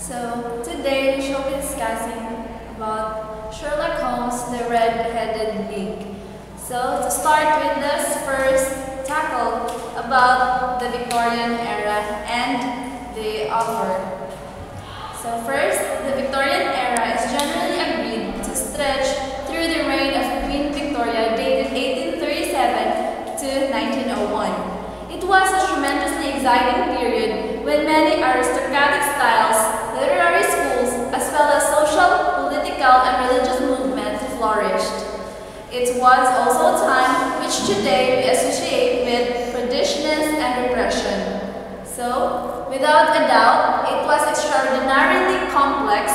So today we shall be discussing about Sherlock Holmes, the Red-Headed Pig. So to start with, let's first tackle about the Victorian era and the author. So first, the Victorian era is generally agreed to stretch through the reign of Queen Victoria dated 1837 to 1901. It was a tremendously exciting period when many aristocratic styles, literary schools, as well as social, political, and religious movements flourished. It was also a time which today we associate with prudishness and repression. So, without a doubt, it was extraordinarily complex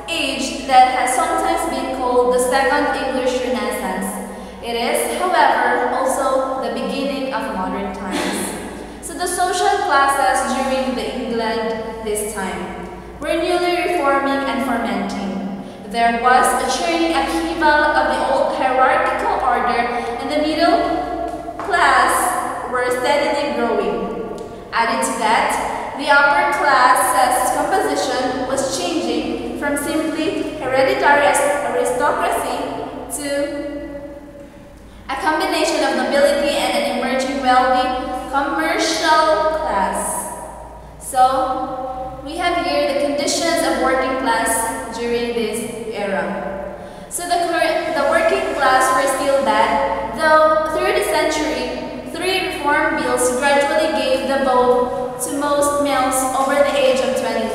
age that has sometimes been called the Second English Renaissance. It is, however, also the beginning of modern times. So the social classes during the England this time were newly reforming and fermenting. There was a churning upheaval of the old hierarchical order, and the middle class were steadily growing. Added to that, the upper class's composition was changing from simply hereditary aristocracy to a combination of nobility and an emerging wealthy commercial class. So, we have here the conditions of working class during this era. So the working class were still bad, though through the century, 3 reform bills gradually gave the vote to most males over the age of 21.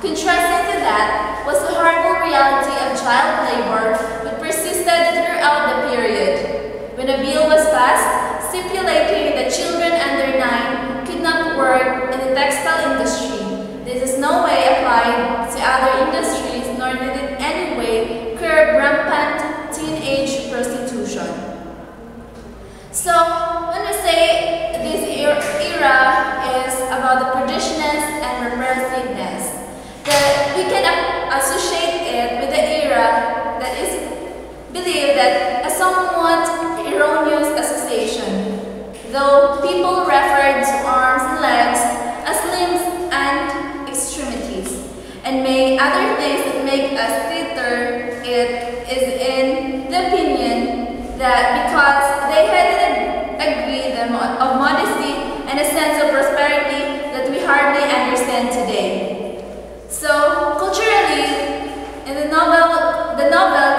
Contrasting to that was the horrible reality of child labor, which persisted throughout the period. When a bill was passed, stipulating that children under 9 could not work in the textile industry, this is no way applied to other industries, nor did it in any way curb rampant teenage prostitution. So, when we say this era is about the prudishness and repressiveness, that we can associate it with the era that is believed that a somewhat erroneous association, though people referred to arms and legs as limbs and extremities, and many other things that make us titter, it is in the opinion that because they had agreed of modesty and a sense of prosperity that we hardly understand today. So, culturally, in the novel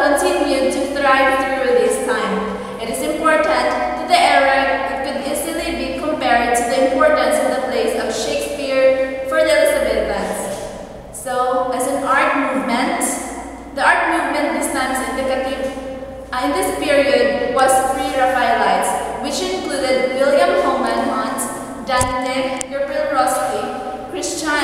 continued to thrive through this time. It is important that the era could easily be compared to the importance of the place of Shakespeare for the Elizabethans. So, as an art movement, the art movement this time is indicative in this period was pre-Raphaelites, which included William Holman Hunt, Dante, Gabriel Rossetti, Christina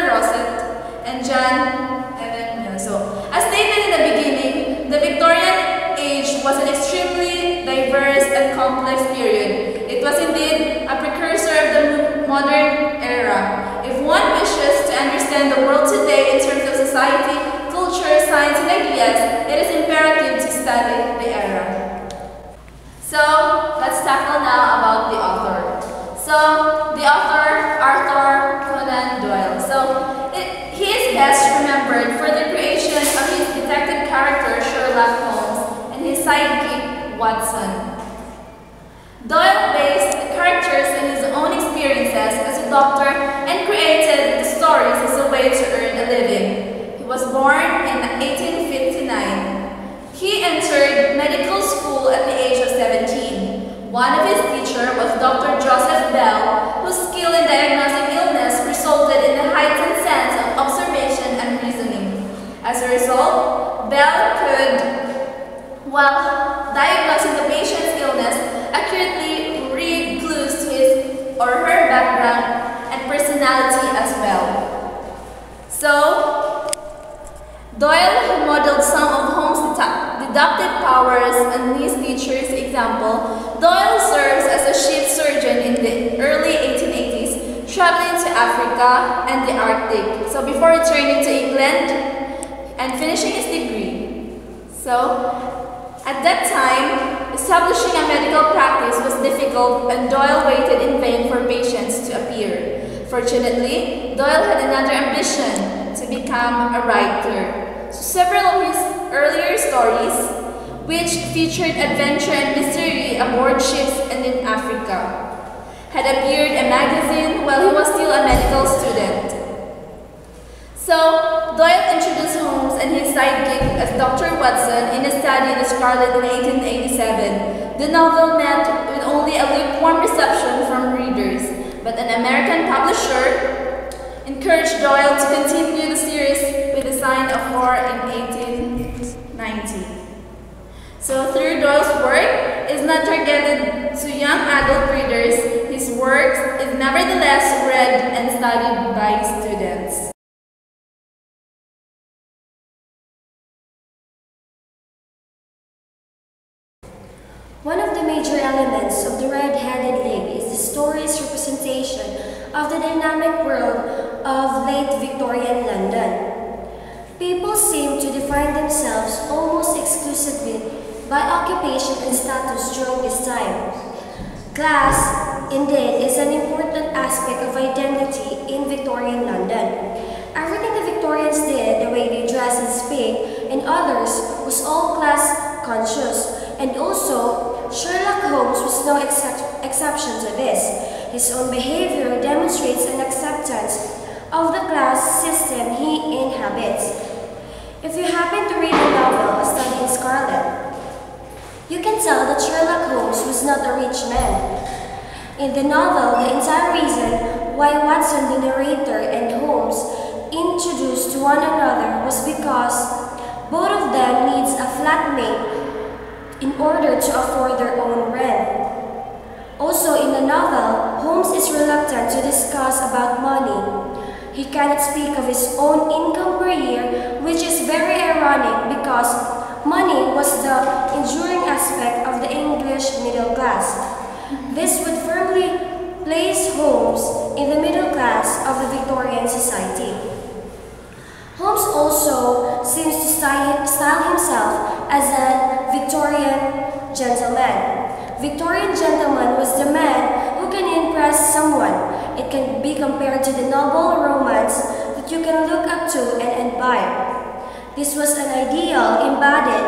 Rosset, and John Evan Mills. So, as stated in the beginning, the Victorian age was an extremely diverse and complex period. It was indeed a precursor of the modern era. If one wishes to understand the world today in terms of society, culture, science, and ideas, it is imperative to study the era. So, let's tackle now about the author. So, the author, Arthur Conan Doyle. So, he is best remembered for the creation of his detective character, Sherlock Holmes, and his sidekick, Watson. Doyle based the characters on his own experiences as a doctor and created the stories as a way to earn a living. He was born in 1859. He entered medical school at the age of 17. One of his teachers was Dr. Joseph Bell, whose skill in diagnosing illness resulted in a heightened sense of observation and reasoning. As a result, Bell could, while diagnosing the patient's illness, accurately read clues to his or her background and personality as well. So, Doyle, who modeled some of Holmes' deductive powers on his teacher's example, Doyle serves as a ship surgeon in the early 1880s, traveling to Africa and the Arctic, so before returning to England and finishing his degree. So, at that time, establishing a medical practice was difficult and Doyle waited in vain for patients to appear. Fortunately, Doyle had another ambition to become a writer. So several of his earlier stories, which featured adventure and mystery aboard ships and in Africa, had appeared in a magazine while he was still a medical student. So, Doyle introduced Holmes and his sidekick as Dr. Watson in a study in the Scarlet in 1887. The novel met with only a lukewarm reception from readers, but an American publisher encouraged Doyle to continue the series with The Sign of War in 1890. So through Doyle's work is not targeted to young adult readers, his work is nevertheless read and studied by students. One of the major elements of the Red-Headed League is the story's representation of the dynamic world of late Victorian London. People seem to define themselves almost exclusively by occupation and status during this time. Class, indeed, is an important aspect of identity in Victorian London. Everything the Victorians did, the way they dress and speak, and others, was all class conscious, and also Sherlock Holmes was no exception to this. His own behavior demonstrates an acceptance of the class system he inhabits. If you happen to read the novel A Study in Scarlet, you can tell that Sherlock Holmes was not a rich man. In the novel, the entire reason why Watson, the narrator, and Holmes introduced to one another was because both of them needs a flatmate in order to afford their own rent. Also in the novel, Holmes is reluctant to discuss about money. He cannot speak of his own income per year, which is very ironic because money was the enduring aspect of the English middle class. This would firmly place Holmes in the middle class of the Victorian society. Holmes also seems to style himself as a Victorian gentleman. Victorian gentleman was the man who can impress someone. It can be compared to the noble romance that you can look up to and admire. This was an ideal embodied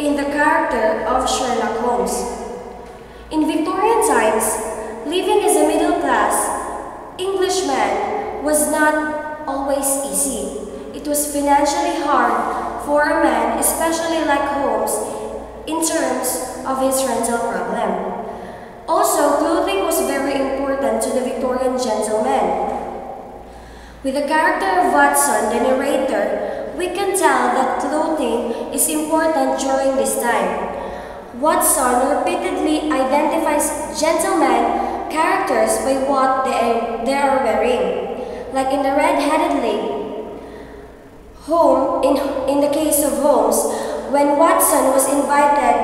in the character of Sherlock Holmes. In Victorian times, living as a middle-class Englishman was not always easy. It was financially hard for a man, especially like Holmes, in terms of his rental problem. Also, clothing was very important to the Victorian gentleman. With the character of Watson, the narrator, we can tell that clothing is important during this time. Watson repeatedly identifies gentleman characters by what they are wearing. Like in the Red-Headed League, in the case of Holmes, when Watson was invited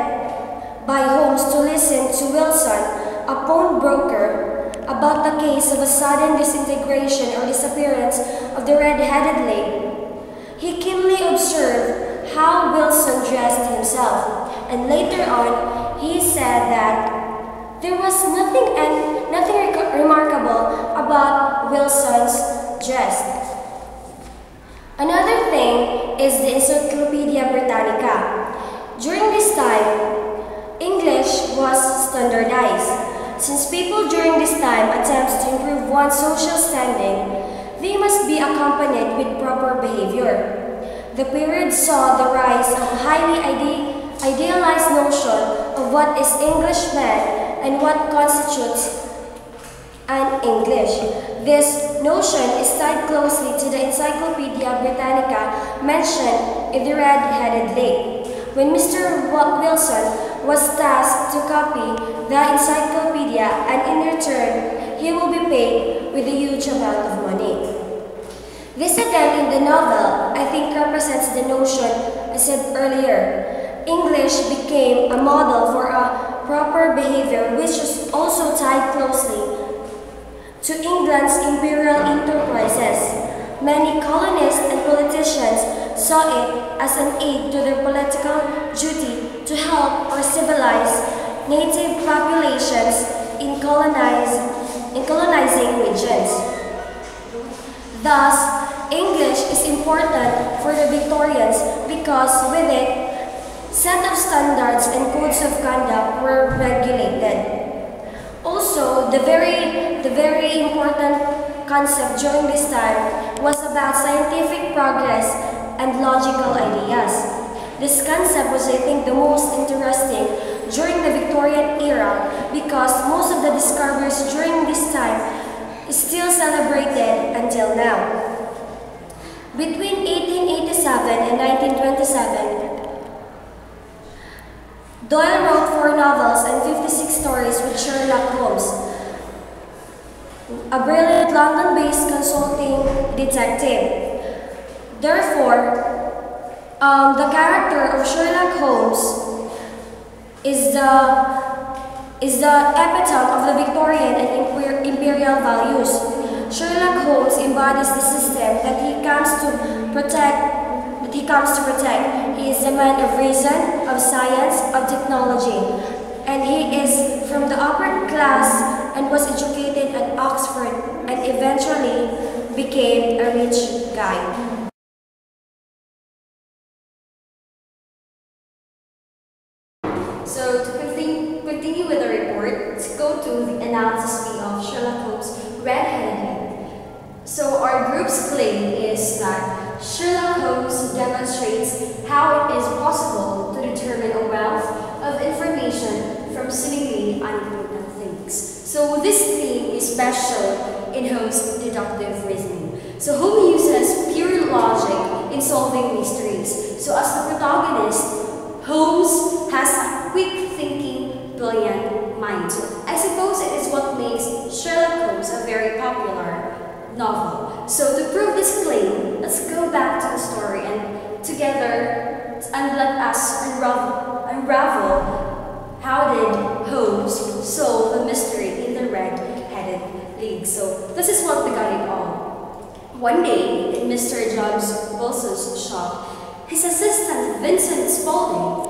by Holmes to listen to Wilson, a pawnbroker, about the case of a sudden disintegration or disappearance of the Red-Headed League, he keenly observed how Wilson dressed himself, and later on he said that there was nothing remarkable about Wilson's dress. Another thing is the Encyclopedia Britannica. During this time, English was standardized. Since people during this time attempt to improve one's social standing, they must be accompanied with proper behavior. The period saw the rise of a highly idealized notion of what is Englishman and what constitutes an English. This notion is tied closely to the Encyclopedia Britannica mentioned in the Red-Headed League. When Mr. Wilson was tasked to copy the encyclopedia, and in return, he will be paid with a huge amount of money. This again in the novel, I think, represents the notion I said earlier. English became a model for a proper behavior, which was also tied closely to England's imperial enterprises. Many colonists and politicians saw it as an aid to their political duty to help or civilize native populations in colonizing regions. Thus, English is important for the Victorians because with it, set of standards and codes of conduct were regulated. Also, the very important concept during this time was about scientific progress and logical ideas. This concept was, I think, the most interesting during the Victorian era because most of the discoveries during this time is still celebrated until now. Between 1887 and 1927, Doyle wrote 4 novels and 56 stories with Sherlock Holmes, a brilliant London-based consulting detective. Therefore, the character of Sherlock Holmes is the epitome of the Victorian and imperial values. Sherlock Holmes embodies the system that he comes to protect. He is a man of reason, of science, of technology, and he is from the upper class and was educated at Oxford and eventually became a rich guy. So to continue with the report, let's go to the analysis of Sherlock Holmes' red-headed league. So our group's claim is that Sherlock Holmes demonstrates how it is possible to determine a wealth of information from seemingly unimportant things. So this theme is special in Holmes' deductive reasoning. So Holmes uses pure logic in solving mysteries. So as the protagonist, Holmes has a quick-thinking, brilliant mind. So I suppose it is what makes Sherlock Holmes a very popular novel. So to prove this claim, let's go back to the story and together let us unravel how did Holmes solve the mystery in the red-headed league. So this is what began it all. One day in Mr. John Wilson's shop, his assistant Vincent Spaulding,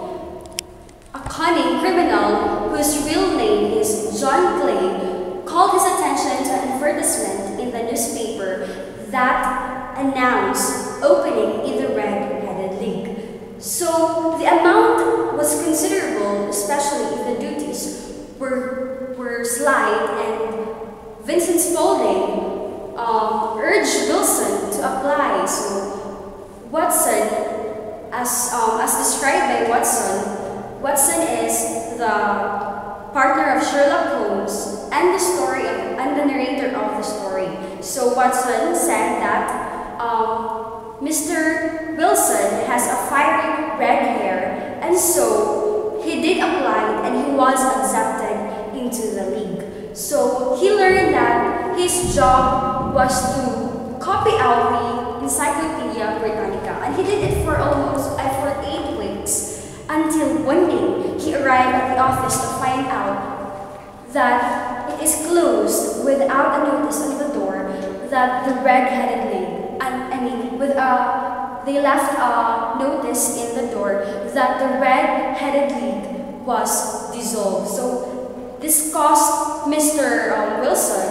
a cunning criminal whose real name is John Clay, called his attention to an advertisement in the newspaper that announced opening in the red-headed league. So the amount was considerable, especially if the duties were slight, and Vincent Spaulding urged Wilson to apply. So Watson, as described by Watson is the partner of Sherlock Holmes and the narrator of the story. So Watson said that Mr. Wilson has a fiery red hair, and so he did apply and he was accepted into the league. So he learned that his job was to copy out the Encyclopedia Britannica, and he did it for 8 weeks until one day he arrived at the office to find out that it is closed without a notice on the door that the red-headed league, they left a notice in the door that the red-headed league was dissolved. So this caused Mr. Wilson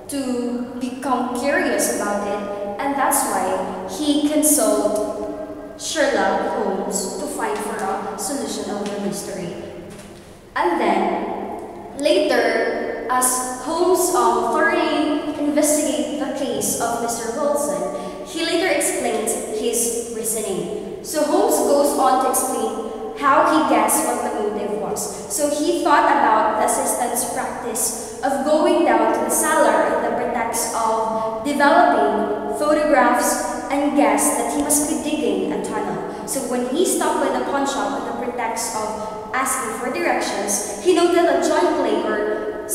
to become curious about it, and that's why he consulted Sherlock Holmes to find for a solution of the mystery. And then, later, as Holmes thoroughly investigated the case of Mr. Wilson, he later explained his reasoning. So Holmes goes on to explain how he guessed what the motive was. So he thought about the assistant's practice of going down to the cellar in the pretext of developing photographs and guessed that he must be digging a tunnel. So when he stopped by the pawn shop with the pretext of asking for directions, he noted that John Clay or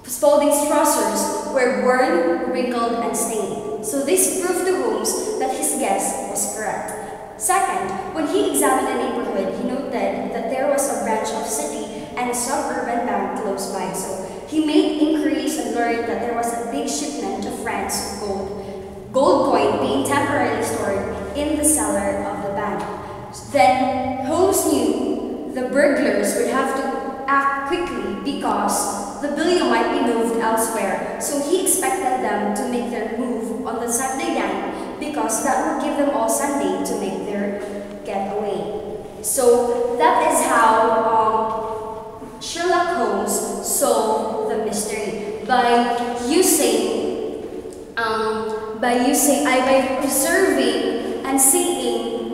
Spaulding's trousers were worn, wrinkled, and stained. So this proved to Holmes that his guess was correct. Second, when he examined the neighborhood, he noted that there was a branch of city and a suburban bank close by. So he made inquiries and learned that there was a big shipment of France gold coin being temporarily stored in the cellar of the bank. Then Holmes knew the burglars would have to act quickly because the billion might be moved elsewhere. So he expected them to make their move on the Saturday night because that would give them all Sunday to make their getaway. So that is how Sherlock Holmes solved the mystery by observing and seeing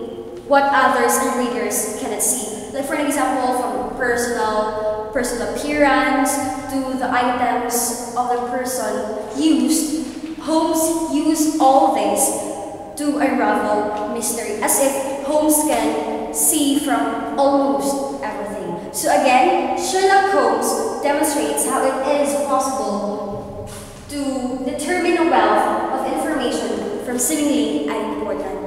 what others and readers cannot see. Like for an example, from personal appearance to the items of the person used, Holmes used all this to unravel mystery, as if Holmes can see from almost everything. So again, Sherlock Holmes demonstrates how it is possible to determine a wealth of information from seemingly unimportant